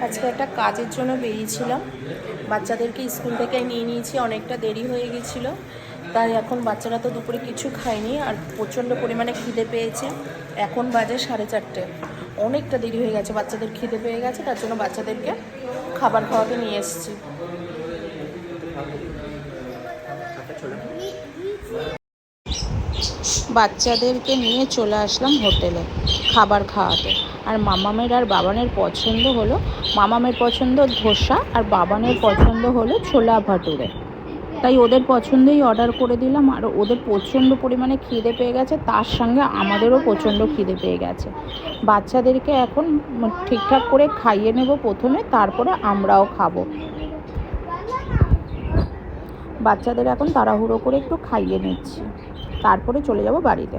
আজকে একটা কাজের জন্য বেরিয়েছিলাম, বাচ্চাদেরকে স্কুল থেকে নিয়ে নিয়েছি, অনেকটা দেরি হয়ে গেছিলো। তাই এখন বাচ্চারা তো দুপুরে কিছু খায়নি আর প্রচণ্ড পরিমাণে খিদে পেয়েছে। এখন বাজে 4:30, অনেকটা দেরি হয়ে গেছে, বাচ্চাদের খিদে পেয়ে গেছে, তার জন্য বাচ্চাদেরকে খাবার খাওয়াতে নিয়ে এসেছি। বাচ্চাদেরকে নিয়ে চলে আসলাম হোটেলে খাবার খাওয়াতে। আর মামামের আর বাবানের পছন্দ হলো, মামামের পছন্দ ধোসা আর বাবানের পছন্দ হলো ছোলা ভাটুরে। তাই ওদের পছন্দই অর্ডার করে দিলাম। আর ওদের প্রচণ্ড পরিমাণে খিদে পেয়ে গেছে, তার সঙ্গে আমাদেরও প্রচণ্ড খিদে পেয়ে গেছে। বাচ্চাদেরকে এখন ঠিকঠাক করে খাইয়ে নেব প্রথমে, তারপরে আমরাও খাবো। বাচ্চাদের এখন তাড়াহুড়ো করে একটু খাইয়ে নিচ্ছি, তারপরে চলে যাব বাড়িতে।